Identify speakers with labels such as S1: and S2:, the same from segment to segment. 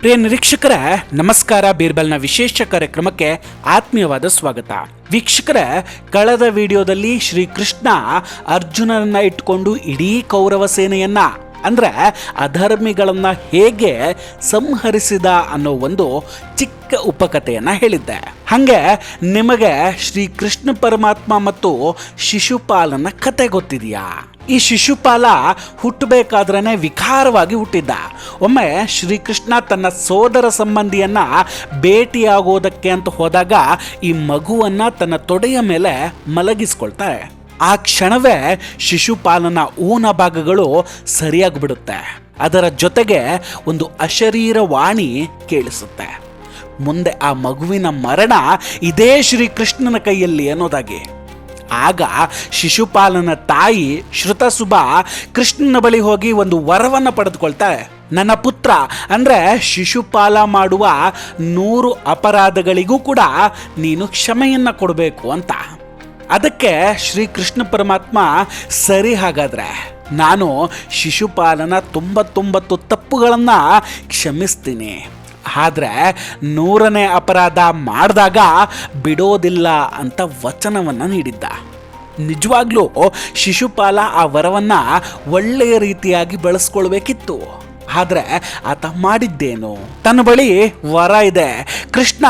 S1: ಪ್ರಿಯ ನಿರೀಕ್ಷಕರೇ, ನಮಸ್ಕಾರ. ಬೀರ್ಬಲ್ನ ವಿಶೇಷ ಕಾರ್ಯಕ್ರಮಕ್ಕೆ ಆತ್ಮೀಯವಾದ ಸ್ವಾಗತ. ವೀಕ್ಷಕರೇ, ಕಳೆದ ವಿಡಿಯೋದಲ್ಲಿ ಶ್ರೀಕೃಷ್ಣ ಅರ್ಜುನನನ್ನ ಇಟ್ಕೊಂಡು ಇಡೀ ಕೌರವ ಸೇನೆಯನ್ನ ಅಂದ್ರೆ ಅಧರ್ಮಿಗಳನ್ನ ಹೇಗೆ ಸಂಹರಿಸಿದ ಅನ್ನೋ ಒಂದು ಚಿಕ್ಕ ಉಪಕಥೆಯನ್ನ ಹೇಳಿದ್ದೆ. ಹಂಗೆ ನಿಮಗೆ ಶ್ರೀಕೃಷ್ಣ ಪರಮಾತ್ಮ ಮತ್ತು ಶಿಶುಪಾಲನ ಕತೆ ಗೊತ್ತಿದೆಯಾ? ಈ ಶಿಶುಪಾಲ ಹುಟ್ಟಬೇಕಾದ್ರೇ ವಿಕಾರವಾಗಿ ಹುಟ್ಟಿದ್ದ. ಒಮ್ಮೆ ಶ್ರೀಕೃಷ್ಣ ತನ್ನ ಸೋದರ ಸಂಬಂಧಿಯನ್ನ ಭೇಟಿಯಾಗೋದಕ್ಕೆ ಅಂತ ಹೋದಾಗ ಈ ಮಗುವನ್ನ ತನ್ನ ತೊಡೆಯ ಮೇಲೆ ಮಲಗಿಸ್ಕೊಳ್ತಾರೆ. ಆ ಕ್ಷಣವೇ ಶಿಶುಪಾಲನ ಊನ ಭಾಗಗಳು ಸರಿಯಾಗಿ ಬಿಡುತ್ತೆ. ಅದರ ಜೊತೆಗೆ ಒಂದು ಅಶರೀರ ವಾಣಿ ಕೇಳಿಸುತ್ತೆ. ಮುಂದೆ ಆ ಮಗುವಿನ ಮರಣ ಇದೇ ಶ್ರೀಕೃಷ್ಣನ ಕೈಯಲ್ಲಿ ಅನ್ನೋದಾಗಿ. ಆಗ ಶಿಶುಪಾಲನ ತಾಯಿ ಶ್ರುತಸುಭ ಕೃಷ್ಣನ ಬಳಿ ಹೋಗಿ ಒಂದು ವರವನ್ನು ಪಡೆದುಕೊಳ್ತಾಳೆ. ನನ್ನ ಪುತ್ರ ಅಂದ್ರೆ ಶಿಶುಪಾಲ ಮಾಡುವ 100 ಅಪರಾಧಗಳಿಗೂ ಕೂಡ ನೀನು ಕ್ಷಮೆಯನ್ನ ಕೊಡಬೇಕು ಅಂತ. ಅದಕ್ಕೆ ಶ್ರೀಕೃಷ್ಣ ಪರಮಾತ್ಮ ಸರಿ, ಹಾಗಾದ್ರೆ ನಾನು ಶಿಶುಪಾಲನ 99 ತಪ್ಪುಗಳನ್ನ ಕ್ಷಮಿಸ್ತೀನಿ, ಆದ್ರೆ 100ನೇ ಅಪರಾಧ ಮಾಡಿದಾಗ ಬಿಡೋದಿಲ್ಲ ಅಂತ ವಚನವನ್ನ ನೀಡಿದ್ದ. ನಿಜವಾಗ್ಲೂ ಶಿಶುಪಾಲ ಆ ವರವನ್ನ ಒಳ್ಳೆಯ ರೀತಿಯಾಗಿ ಬಳಸ್ಕೊಳ್ಬೇಕಿತ್ತು. ಆದ್ರೆ ಆತ ಮಾಡಿದ್ದೇನು? ತನ್ನ ಬಳಿ ವರ ಇದೆ, ಕೃಷ್ಣ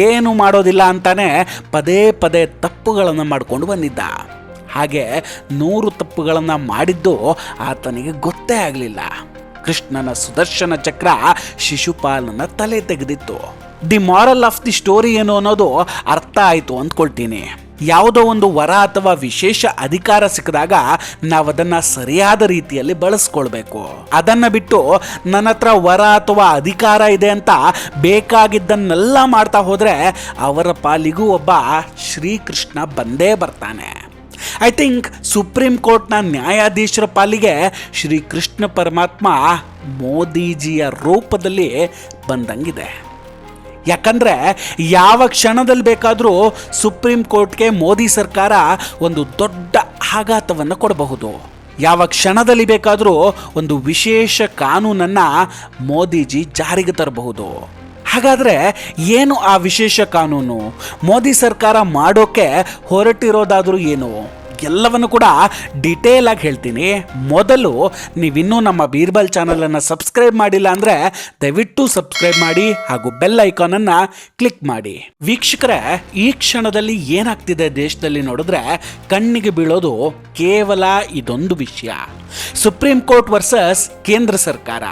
S1: ಏನು ಮಾಡೋದಿಲ್ಲ ಅಂತಾನೆ ಪದೇ ಪದೇ ತಪ್ಪುಗಳನ್ನು ಮಾಡಿಕೊಂಡು ಬಂದಿದ್ದ. ಹಾಗೆ 100 ತಪ್ಪುಗಳನ್ನು ಮಾಡಿದ್ದು ಆತನಿಗೆ ಗೊತ್ತೇ ಆಗಲಿಲ್ಲ. ಕೃಷ್ಣನ ಸುದರ್ಶನ ಚಕ್ರ ಶಿಶುಪಾಲನ ತಲೆ ತೆಗೆದಿತ್ತು. The moral of the story ಏನು ಅನ್ನೋದು ಅರ್ಥ ಆಯಿತು ಅಂದ್ಕೊಳ್ತೀನಿ. ಯಾವುದೋ ಒಂದು ವರ ಅಥವಾ ವಿಶೇಷ ಅಧಿಕಾರ ಸಿಕ್ಕಿದಾಗ ನಾವದನ್ನ ಸರಿಯಾದ ರೀತಿಯಲ್ಲಿ ಬಳಸ್ಕೊಳ್ಬೇಕು. ಅದನ್ನ ಬಿಟ್ಟು ನನ್ನ ಹತ್ರ ವರ ಅಥವಾ ಅಧಿಕಾರ ಇದೆ ಅಂತ ಬೇಕಾಗಿದ್ದನ್ನೆಲ್ಲ ಮಾಡ್ತಾ ಹೋದ್ರೆ ಅವರ ಪಾಲಿಗೂ ಒಬ್ಬ ಶ್ರೀಕೃಷ್ಣ ಬಂದೇ ಬರ್ತಾನೆ. ಐ ಥಿಂಕ್ ಸುಪ್ರೀಂ ಕೋರ್ಟ್ನ ನ್ಯಾಯಾಧೀಶರ ಪಾಲಿಗೆ ಶ್ರೀಕೃಷ್ಣ ಪರಮಾತ್ಮ ಮೋದಿಜಿಯ ರೂಪದಲ್ಲಿ ಬಂದಂಗಿದೆ. ಯಾಕಂದ್ರೆ ಯಾವ ಕ್ಷಣದಲ್ಲಿ ಬೇಕಾದರೂ ಸುಪ್ರೀಂ ಕೋರ್ಟ್ಗೆ ಮೋದಿ ಸರ್ಕಾರ ಒಂದು ದೊಡ್ಡ ಆಘಾತವನ್ನು ಕೊಡಬಹುದು. ಯಾವ ಕ್ಷಣದಲ್ಲಿ ಬೇಕಾದರೂ ಒಂದು ವಿಶೇಷ ಕಾನೂನನ್ನು ಮೋದಿಜಿ ಜಾರಿಗೆ ತರಬಹುದು. ಹಾಗಾದರೆ ಏನು ಆ ವಿಶೇಷ ಕಾನೂನು? ಮೋದಿ ಸರ್ಕಾರ ಮಾಡೋಕೆ ಹೊರಟಿರೋದಾದರೂ ಏನು? ಎಲ್ಲವನ್ನು ಕೂಡ ಡಿಟೇಲ್ ಆಗಿ ಹೇಳ್ತೀನಿ. ಮೊದಲು ನೀವಿನ್ನೂ ನಮ್ಮ ಬೀರ್ಬಲ್ ಚಾನಲನ್ನು ಸಬ್ಸ್ಕ್ರೈಬ್ ಮಾಡಿಲ್ಲ ಅಂದರೆ ದಯವಿಟ್ಟು ಸಬ್ಸ್ಕ್ರೈಬ್ ಮಾಡಿ ಹಾಗೂ ಬೆಲ್ ಐಕಾನನ್ನು ಕ್ಲಿಕ್ ಮಾಡಿ. ವೀಕ್ಷಕರೇ, ಈ ಕ್ಷಣದಲ್ಲಿ ಏನಾಗ್ತಿದೆ ದೇಶದಲ್ಲಿ ನೋಡಿದ್ರೆ ಕಣ್ಣಿಗೆ ಬೀಳೋದು ಕೇವಲ ಇದೊಂದು ವಿಷಯ. ಸುಪ್ರೀಂ ಕೋರ್ಟ್ ವರ್ಸಸ್ ಕೇಂದ್ರ ಸರ್ಕಾರ,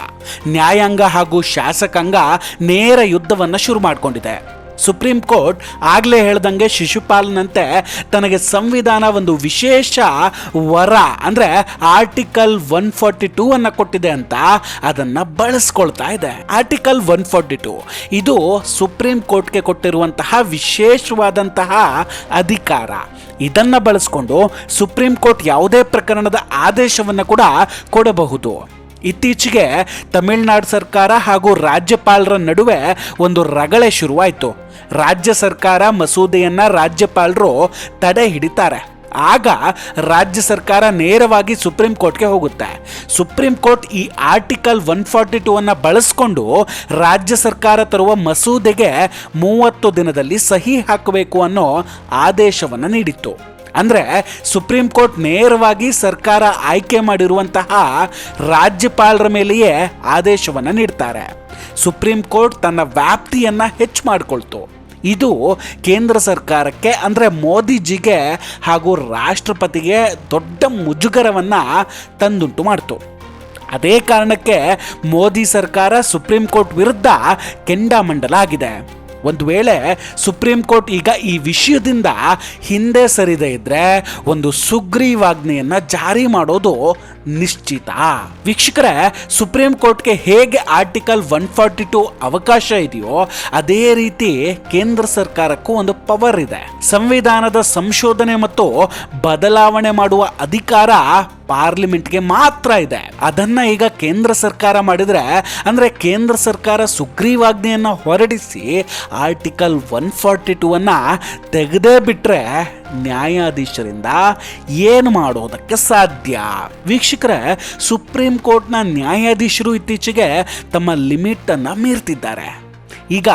S1: ನ್ಯಾಯಾಂಗ ಹಾಗೂ ಶಾಸಕಾಂಗ ನೇರ ಯುದ್ಧವನ್ನು ಶುರು ಮಾಡಿಕೊಂಡಿದೆ. ಸುಪ್ರೀಂ ಕೋರ್ಟ್ ಆಗಲೇ ಹೇಳ್ದಂಗೆ ಶಿಶುಪಾಲನಂತೆ ತನಗೆ ಸಂವಿಧಾನ ಒಂದು ವಿಶೇಷ ವರ ಅಂದರೆ ಆರ್ಟಿಕಲ್ 142 ಅನ್ನು ಕೊಟ್ಟಿದೆ ಅಂತ ಅದನ್ನು ಬಳಸ್ಕೊಳ್ತಾ ಇದೆ. ಆರ್ಟಿಕಲ್ 142 ಇದು ಸುಪ್ರೀಂ ಕೋರ್ಟ್ಗೆ ಕೊಟ್ಟಿರುವಂತಹ ವಿಶೇಷವಾದಂತಹ ಅಧಿಕಾರ. ಇದನ್ನು ಬಳಸ್ಕೊಂಡು ಸುಪ್ರೀಂ ಕೋರ್ಟ್ ಯಾವುದೇ ಪ್ರಕರಣದ ಆದೇಶವನ್ನು ಕೂಡ ಕೊಡಬಹುದು. ಇತ್ತೀಚೆಗೆ ತಮಿಳುನಾಡು ಸರ್ಕಾರ ಹಾಗೂ ರಾಜ್ಯಪಾಲರ ನಡುವೆ ಒಂದು ರಗಳೆ ಶುರುವಾಯಿತು. ರಾಜ್ಯ ಸರ್ಕಾರ ಮಸೂದೆಯನ್ನ ರಾಜ್ಯಪಾಲರು ತಡೆ ಹಿಡಿತಾರೆ. ಆಗ ರಾಜ್ಯ ಸರ್ಕಾರ ನೇರವಾಗಿ ಸುಪ್ರೀಂ ಕೋರ್ಟ್ಗೆ ಹೋಗುತ್ತೆ. ಸುಪ್ರೀಂ ಕೋರ್ಟ್ ಈ ಆರ್ಟಿಕಲ್ 142 ಅನ್ನು ಬಳಸ್ಕೊಂಡು ರಾಜ್ಯ ಸರ್ಕಾರ ತರುವ ಮಸೂದೆಗೆ 30 ದಿನದಲ್ಲಿ ಸಹಿ ಹಾಕಬೇಕು ಅನ್ನೋ ಆದೇಶವನ್ನು ನೀಡಿತ್ತು. ಅಂದರೆ ಸುಪ್ರೀಂ ಕೋರ್ಟ್ ನೇರವಾಗಿ ಸರ್ಕಾರ ಆಯ್ಕೆ ಮಾಡಿರುವಂತಹ ರಾಜ್ಯಪಾಲರ ಮೇಲೆಯೇ ಆದೇಶವನ್ನು ನೀಡ್ತಾರೆ. ಸುಪ್ರೀಂ ಕೋರ್ಟ್ ತನ್ನ ವ್ಯಾಪ್ತಿಯನ್ನು ಹೆಚ್ಚು ಮಾಡಿಕೊಳ್ತು. ಇದು ಕೇಂದ್ರ ಸರ್ಕಾರಕ್ಕೆ ಅಂದರೆ ಮೋದಿಜಿಗೆ ಹಾಗೂ ರಾಷ್ಟ್ರಪತಿಗೆ ದೊಡ್ಡ ಮುಜುಗರವನ್ನು ತಂದುಂಟು ಮಾಡ್ತು. ಅದೇ ಕಾರಣಕ್ಕೆ ಮೋದಿ ಸರ್ಕಾರ ಸುಪ್ರೀಂ ಕೋರ್ಟ್ ವಿರುದ್ಧ ಕೆಂಡಾಮಂಡಲ ಆಗಿದೆ. ಒಂದು ವೇಳೆ ಸುಪ್ರೀಂ ಕೋರ್ಟ್ ಈಗ ಈ ವಿಷಯದಿಂದ ಹಿಂದೆ ಸರಿದೇ ಇದ್ರೆ ಒಂದು ಸುಗ್ರೀವಾಜ್ಞೆಯನ್ನು ಜಾರಿ ಮಾಡೋದು ನಿಶ್ಚಿತ. ವೀಕ್ಷಕರೇ, ಸುಪ್ರೀಂ ಕೋರ್ಟ್ಗೆ ಹೇಗೆ ಆರ್ಟಿಕಲ್ 142 ಅವಕಾಶ ಇದೆಯೋ ಅದೇ ರೀತಿ ಕೇಂದ್ರ ಸರ್ಕಾರಕ್ಕೂ ಒಂದು ಪವರ್ ಇದೆ. ಸಂವಿಧಾನದ ಸಂಶೋಧನೆ ಮತ್ತು ಬದಲಾವಣೆ ಮಾಡುವ ಅಧಿಕಾರ ಪಾರ್ಲಿಮೆಂಟ್ಗೆ ಮಾತ್ರ ಇದೆ. ಅದನ್ನ ಈಗ ಕೇಂದ್ರ ಸರ್ಕಾರ ಮಾಡಿದ್ರೆ, ಅಂದ್ರೆ ಕೇಂದ್ರ ಸರ್ಕಾರ ಸುಗ್ರೀವಾಜ್ಞೆಯನ್ನ ಹೊರಡಿಸಿ ಆರ್ಟಿಕಲ್ 142 ಅನ್ನ ತೆಗೆದೇ ಬಿಟ್ರೆ ನ್ಯಾಯಾಧೀಶರಿಂದ ಏನು ಮಾಡೋದಕ್ಕೆ ಸಾಧ್ಯ? ವೀಕ್ಷಕರೇ, ಸುಪ್ರೀಂ ಕೋರ್ಟ್ನ ನ್ಯಾಯಾಧೀಶರು ಇತ್ತೀಚೆಗೆ ತಮ್ಮ ಲಿಮಿಟ್ ಅನ್ನ ಮೀರ್ತಿದ್ದಾರೆ. ಈಗ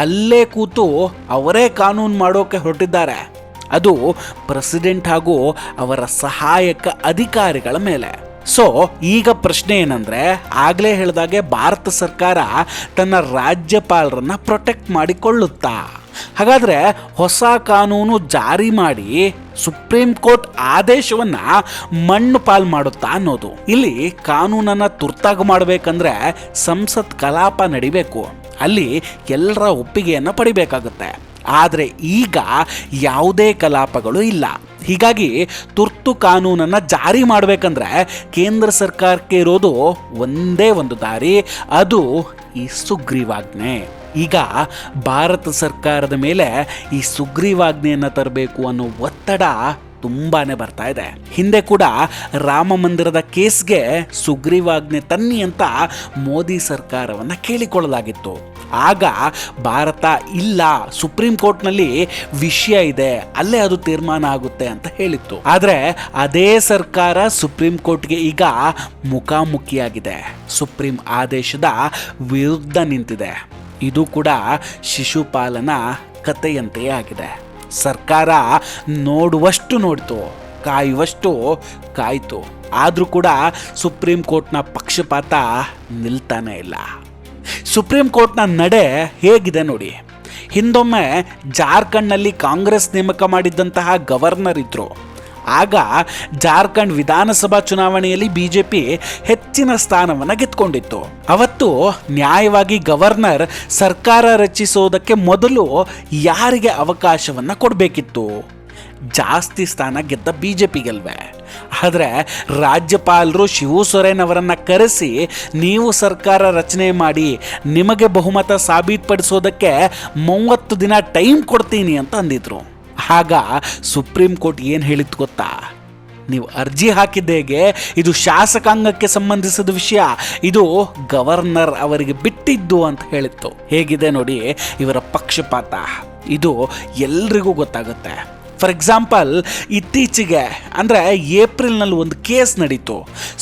S1: ಅಲ್ಲೇ ಕೂತು ಅವರೇ ಕಾನೂನು ಮಾಡೋಕೆ ಹೊರಟಿದ್ದಾರೆ. ಅದು ಪ್ರೆಸಿಡೆಂಟ್ ಹಾಗೂ ಅವರ ಸಹಾಯಕ ಅಧಿಕಾರಿಗಳ ಮೇಲೆ. ಸೊ ಈಗ ಪ್ರಶ್ನೆ ಏನಂದ್ರೆ, ಆಗ್ಲೇ ಹೇಳಿದಾಗೆ ಭಾರತ ಸರ್ಕಾರ ತನ್ನ ರಾಜ್ಯಪಾಲರನ್ನ ಪ್ರೊಟೆಕ್ಟ್ ಮಾಡಿಕೊಳ್ಳುತ್ತಾ? ಹಾಗಾದ್ರೆ ಹೊಸ ಕಾನೂನು ಜಾರಿ ಮಾಡಿ ಸುಪ್ರೀಂ ಕೋರ್ಟ್ ಆದೇಶವನ್ನ ಮಣ್ಣು ಪಾಲ್ ಮಾಡುತ್ತಾ ಅನ್ನೋದು. ಇಲ್ಲಿ ಕಾನೂನನ್ನ ತುರ್ತಾಗಿ ಮಾಡಬೇಕಂದ್ರೆ ಸಂಸತ್ ಕಲಾಪ ನಡಿಬೇಕು, ಅಲ್ಲಿ ಎಲ್ಲರ ಒಪ್ಪಿಗೆಯನ್ನ ಪಡಿಬೇಕಾಗುತ್ತೆ. ಆದರೆ ಈಗ ಯಾವುದೇ ಕಲಾಪಗಳು ಇಲ್ಲ. ಹೀಗಾಗಿ ತುರ್ತು ಕಾನೂನನ್ನು ಜಾರಿ ಮಾಡಬೇಕಂದ್ರೆ ಕೇಂದ್ರ ಸರ್ಕಾರಕ್ಕೆ ಇರೋದು ಒಂದೇ ಒಂದು ದಾರಿ, ಅದು ಈ ಸುಗ್ರೀವಾಜ್ಞೆ. ಈಗ ಭಾರತ ಸರ್ಕಾರದ ಮೇಲೆ ಈ ಸುಗ್ರೀವಾಜ್ಞೆಯನ್ನು ತರಬೇಕು ಅನ್ನೋ ಒತ್ತಡ ತುಂಬಾನೇ ಬರ್ತಾ ಇದೆ. ಹಿಂದೆ ಕೂಡ ರಾಮ ಮಂದಿರದ ಕೇಸ್ಗೆ ಸುಗ್ರೀವಾಜ್ಞೆ ತನ್ನಿ ಅಂತ ಮೋದಿ ಸರ್ಕಾರವನ್ನು ಕೇಳಿಕೊಳ್ಳಲಾಗಿತ್ತು. ಆಗ ಭಾರತ ಇಲ್ಲ, ಸುಪ್ರೀಂ ಕೋರ್ಟ್ನಲ್ಲಿ ವಿಷಯ ಇದೆ, ಅಲ್ಲೇ ಅದು ತೀರ್ಮಾನ ಆಗುತ್ತೆ ಅಂತ ಹೇಳಿತ್ತು. ಆದರೆ ಅದೇ ಸರ್ಕಾರ ಸುಪ್ರೀಂ ಕೋರ್ಟ್ಗೆ ಈಗ ಮುಖಾಮುಖಿಯಾಗಿದೆ, ಸುಪ್ರೀಂ ಆದೇಶದ ವಿರುದ್ಧ ನಿಂತಿದೆ. ಇದು ಕೂಡ ಶಿಶುಪಾಲನ ಕಥೆಯಂತೆಯೇ ಆಗಿದೆ. ಸರ್ಕಾರ ನೋಡುವಷ್ಟು ನೋಡ್ತು, ಕಾಯುವಷ್ಟು ಕಾಯ್ತು, ಆದರೂ ಕೂಡ ಸುಪ್ರೀಂ ಕೋರ್ಟ್ನ ಪಕ್ಷಪಾತ ನಿಲ್ತಾನೆ ಇಲ್ಲ. ಸುಪ್ರೀಂ ಕೋರ್ಟ್ನ ನಡೆ ಹೇಗಿದೆ ನೋಡಿ. ಹಿಂದೊಮ್ಮೆ ಜಾರ್ಖಂಡ್ನಲ್ಲಿ ಕಾಂಗ್ರೆಸ್ ನೇಮಕ ಮಾಡಿದ್ದಂತಹ ಗವರ್ನರ್ ಇದ್ರು. ಆಗ ಜಾರ್ಖಂಡ್ ವಿಧಾನಸಭಾ ಚುನಾವಣೆಯಲ್ಲಿ ಬಿಜೆಪಿ ಹೆಚ್ಚಿನ ಸ್ಥಾನವನ್ನು ಗೆದ್ಕೊಂಡಿತ್ತು. ಅವತ್ತು ನ್ಯಾಯವಾಗಿ ಗವರ್ನರ್ ಸರ್ಕಾರ ರಚಿಸೋದಕ್ಕೆ ಮೊದಲು ಯಾರಿಗೆ ಅವಕಾಶವನ್ನು ಕೊಡಬೇಕಿತ್ತು? ಜಾಸ್ತಿ ಸ್ಥಾನ ಗೆದ್ದ ಬಿಜೆಪಿಗಲ್ವೇ. ಆದರೆ ರಾಜ್ಯಪಾಲರು ಶಿವು ಸೊರೇನ್ ಅವರನ್ನು ಕರೆಸಿ ನೀವು ಸರ್ಕಾರ ರಚನೆ ಮಾಡಿ ನಿಮಗೆ ಬಹುಮತ ಸಾಬೀತುಪಡಿಸೋದಕ್ಕೆ 30 ದಿನ ಟೈಮ್ ಕೊಡ್ತೀನಿ ಅಂತ ಅಂದಿದ್ರು. ಆಗ ಸುಪ್ರೀಂ ಕೋರ್ಟ್ ಏನು ಹೇಳಿತ್ತು ಗೊತ್ತಾ? ನೀವು ಅರ್ಜಿ ಹಾಕಿದ್ದೇಗೆ ಇದು ಶಾಸಕಾಂಗಕ್ಕೆ ಸಂಬಂಧಿಸಿದ ವಿಷಯ, ಇದು ಗವರ್ನರ್ ಅವರಿಗೆ ಬಿಟ್ಟಿದ್ದು ಅಂತ ಹೇಳಿತ್ತು. ಹೇಗಿದೆ ನೋಡಿ ಇವರ ಪಕ್ಷಪಾತ, ಇದು ಎಲ್ರಿಗೂ ಗೊತ್ತಾಗುತ್ತೆ. ಫಾರ್ ಎಕ್ಸಾಂಪಲ್, ಇತ್ತೀಚೆಗೆ ಅಂದರೆ ಏಪ್ರಿಲ್ನಲ್ಲಿ ಒಂದು ಕೇಸ್ ನಡೀತು.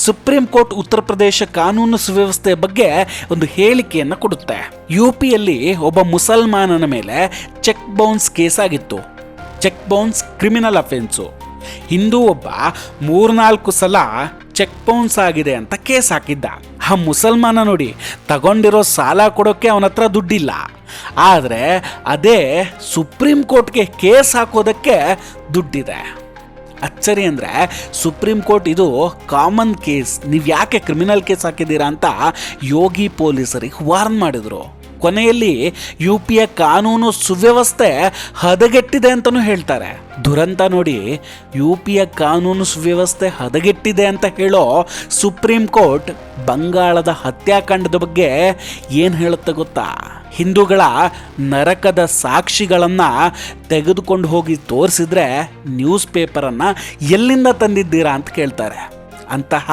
S1: ಸುಪ್ರೀಂ ಕೋರ್ಟ್ ಉತ್ತರ ಪ್ರದೇಶ ಕಾನೂನು ಸುವ್ಯವಸ್ಥೆ ಬಗ್ಗೆ ಒಂದು ಹೇಳಿಕೆಯನ್ನು ಕೊಡುತ್ತೆ. UPಯಲ್ಲಿ ಒಬ್ಬ ಮುಸಲ್ಮಾನನ ಮೇಲೆ ಚೆಕ್ ಬೌನ್ಸ್ ಕೇಸ್ ಆಗಿತ್ತು. Check bounce criminal offence. Hindu ಒಬ್ಬ 3-4 ಸಲ ಚೆಕ್ ಬೌನ್ಸ್ ಆಗಿದೆ ಅಂತ ಕೇಸ್ ಹಾಕಿದ್ದ. ಆ ಮುಸಲ್ಮಾನ ನೋಡಿ, ತಗೊಂಡಿರೋ ಸಾಲ ಕೊಡೋಕ್ಕೆ ಅವನ ಹತ್ರ ದುಡ್ಡಿಲ್ಲ. ಆದರೆ ಅದೇ ಸುಪ್ರೀಂ ಕೋರ್ಟ್ಗೆ ಕೇಸ್ ಹಾಕೋದಕ್ಕೆ ದುಡ್ಡಿದೆ. ಅಚ್ಚರಿ ಅಂದರೆ ಸುಪ್ರೀಂ ಕೋರ್ಟ್ ಇದು ಕಾಮನ್ ಕೇಸ್, ನೀವು ಯಾಕೆ ಕ್ರಿಮಿನಲ್ ಕೇಸ್ ಹಾಕಿದ್ದೀರಾ ಅಂತ ಯೋಗಿ ಪೊಲೀಸರಿಗೆ ವಾರ್ನ್ ಮಾಡಿದರು. ಕೊನೆಯಲ್ಲಿ UPಯ ಕಾನೂನು ಸುವ್ಯವಸ್ಥೆ ಹದಗೆಟ್ಟಿದೆ ಅಂತಲೂ ಹೇಳ್ತಾರೆ. ದುರಂತ ನೋಡಿ, UPಯ ಕಾನೂನು ಸುವ್ಯವಸ್ಥೆ ಹದಗೆಟ್ಟಿದೆ ಅಂತ ಹೇಳೋ ಸುಪ್ರೀಂ ಕೋರ್ಟ್ ಬಂಗಾಳದ ಹತ್ಯಾಕಾಂಡದ ಬಗ್ಗೆ ಏನು ಹೇಳುತ್ತೆ ಗೊತ್ತಾ? ಹಿಂದೂಗಳ ನರಕದ ಸಾಕ್ಷಿಗಳನ್ನು ತೆಗೆದುಕೊಂಡು ಹೋಗಿ ತೋರಿಸಿದ್ರೆ ನ್ಯೂಸ್ ಪೇಪರನ್ನು ಎಲ್ಲಿಂದ ತಂದಿದ್ದೀರಾ ಅಂತ ಕೇಳ್ತಾರೆ. ಅಂತಹ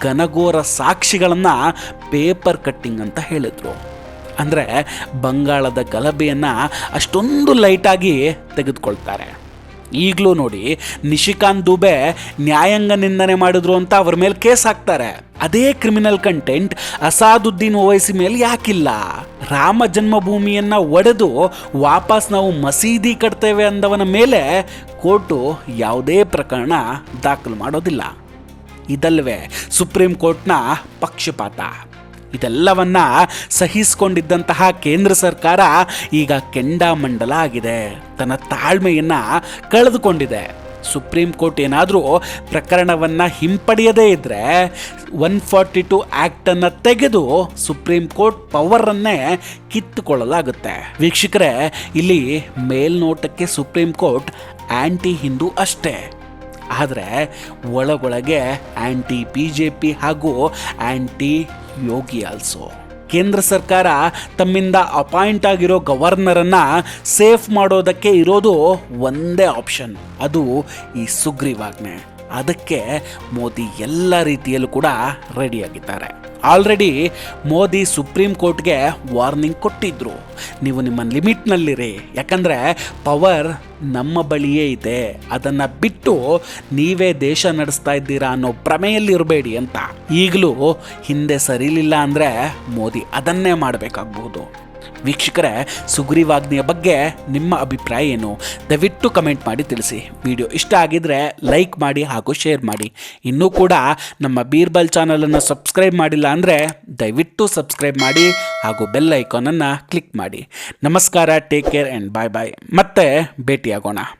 S1: ಘನಘೋರ ಸಾಕ್ಷಿಗಳನ್ನು ಪೇಪರ್ ಕಟ್ಟಿಂಗ್ ಅಂತ ಹೇಳಿದರು. ಅಂದರೆ ಬಂಗಾಳದ ಗಲಭೆಯನ್ನು ಅಷ್ಟೊಂದು ಲೈಟಾಗಿ ತೆಗೆದುಕೊಳ್ತಾರೆ. ಈಗಲೂ ನೋಡಿ, ನಿಶಿಕಾಂತ್ ದುಬೆ ನ್ಯಾಯಾಂಗ ನಿಂದನೆ ಮಾಡಿದ್ರು ಅಂತ ಅವ್ರ ಮೇಲೆ ಕೇಸ್ ಹಾಕ್ತಾರೆ. ಅದೇ ಕ್ರಿಮಿನಲ್ ಕಂಟೆಂಟ್ ಅಸಾದುದ್ದೀನ್ ಓವೈಸಿ ಮೇಲೆ ಯಾಕಿಲ್ಲ? ರಾಮ ಜನ್ಮಭೂಮಿಯನ್ನು ಒಡೆದು ವಾಪಸ್ ನಾವು ಮಸೀದಿ ಕಟ್ತೇವೆ ಅಂದವನ ಮೇಲೆ ಕೋರ್ಟು ಯಾವುದೇ ಪ್ರಕರಣ ದಾಖಲು ಮಾಡೋದಿಲ್ಲ. ಇದಲ್ವೇ ಸುಪ್ರೀಂ ಕೋರ್ಟ್ನ ಪಕ್ಷಪಾತ. ಇದೆಲ್ಲವನ್ನ ಸಹಿಸಿಕೊಂಡಿದ್ದಂತಹ ಕೇಂದ್ರ ಸರ್ಕಾರ ಈಗ ಕೆಂಡಾಮಂಡಲ ಆಗಿದೆ, ತನ್ನ ತಾಳ್ಮೆಯನ್ನು ಕಳೆದುಕೊಂಡಿದೆ. ಸುಪ್ರೀಂ ಕೋರ್ಟ್ ಏನಾದರೂ ಪ್ರಕರಣವನ್ನು ಹಿಂಪಡೆಯದೇ ಇದ್ದರೆ 142 ಆ್ಯಕ್ಟನ್ನು ತೆಗೆದು ಸುಪ್ರೀಂ ಕೋರ್ಟ್ ಪವರನ್ನೇ ಕಿತ್ತುಕೊಳ್ಳಲಾಗುತ್ತೆ. ವೀಕ್ಷಕರೇ, ಇಲ್ಲಿ ಮೇಲ್ನೋಟಕ್ಕೆ ಸುಪ್ರೀಂ ಕೋರ್ಟ್ ಆ್ಯಂಟಿ ಹಿಂದೂ ಅಷ್ಟೇ, ಆದರೆ ಒಳಗೊಳಗೆ ಆ್ಯಂಟಿ BJP ಹಾಗೂ ಆ್ಯಂಟಿ ಯೋಗಿ ಆಲ್ಸೋ. ಕೇಂದ್ರ ಸರ್ಕಾರ ತಮ್ಮಿಂದ ಅಪಾಯಿಂಟ್ ಆಗಿರೋ ಗವರ್ನರನ್ನು ಸೇಫ್ ಮಾಡೋದಕ್ಕೆ ಇರೋದು ಒಂದೇ ಆಪ್ಷನ್, ಅದು ಈ ಸುಗ್ರೀವಾಜ್ಞೆ. ಅದಕ್ಕೆ ಮೋದಿ ಎಲ್ಲ ರೀತಿಯಲ್ಲೂ ಕೂಡ ರೆಡಿಯಾಗಿದ್ದಾರೆ. ಆಲ್ರೆಡಿ ಮೋದಿ ಸುಪ್ರೀಂ ಕೋರ್ಟ್ಗೆ ವಾರ್ನಿಂಗ್ ಕೊಟ್ಟಿದ್ರು, ನೀವು ನಿಮ್ಮ ಲಿಮಿಟ್ನಲ್ಲಿರಿ, ಯಾಕಂದರೆ ಪವರ್ ನಮ್ಮ ಬಳಿಯೇ ಇದೆ, ಅದನ್ನು ಬಿಟ್ಟು ನೀವೇ ದೇಶ ನಡೆಸ್ತಾ ಇದ್ದೀರಾ ಅನ್ನೋ ಭ್ರಮೆಯಲ್ಲಿ ಇರಬೇಡಿ ಅಂತ. ಈಗಲೂ ಹಿಂದೆ ಸರಿಲಿಲ್ಲ ಅಂದರೆ ಮೋದಿ ಅದನ್ನೇ ಮಾಡಬೇಕಾಗ್ಬೋದು. ವೀಕ್ಷಕರೇ, ಸುಗ್ರೀವಾಜ್ಞೆಯ ಬಗ್ಗೆ ನಿಮ್ಮ ಅಭಿಪ್ರಾಯ ಏನು? ದಯವಿಟ್ಟು ಕಮೆಂಟ್ ಮಾಡಿ ತಿಳಿಸಿ. ವಿಡಿಯೋ ಇಷ್ಟ ಆಗಿದ್ರೆ ಲೈಕ್ ಮಾಡಿ ಹಾಗೂ ಶೇರ್ ಮಾಡಿ. ಇನ್ನೂ ಕೂಡ ನಮ್ಮ ಬೀರ್ಬಲ್ ಚಾನಲನ್ನು ಸಬ್ಸ್ಕ್ರೈಬ್ ಮಾಡಿಲ್ಲ ಅಂದರೆ ದಯವಿಟ್ಟು ಸಬ್ಸ್ಕ್ರೈಬ್ ಮಾಡಿ ಹಾಗೂ ಬೆಲ್ ಐಕಾನನ್ನು ಕ್ಲಿಕ್ ಮಾಡಿ. ನಮಸ್ಕಾರ, ಟೇಕ್ ಕೇರ್ ಆ್ಯಂಡ್ ಬಾಯ್ ಬಾಯ್. ಮತ್ತೆ ಭೇಟಿಯಾಗೋಣ.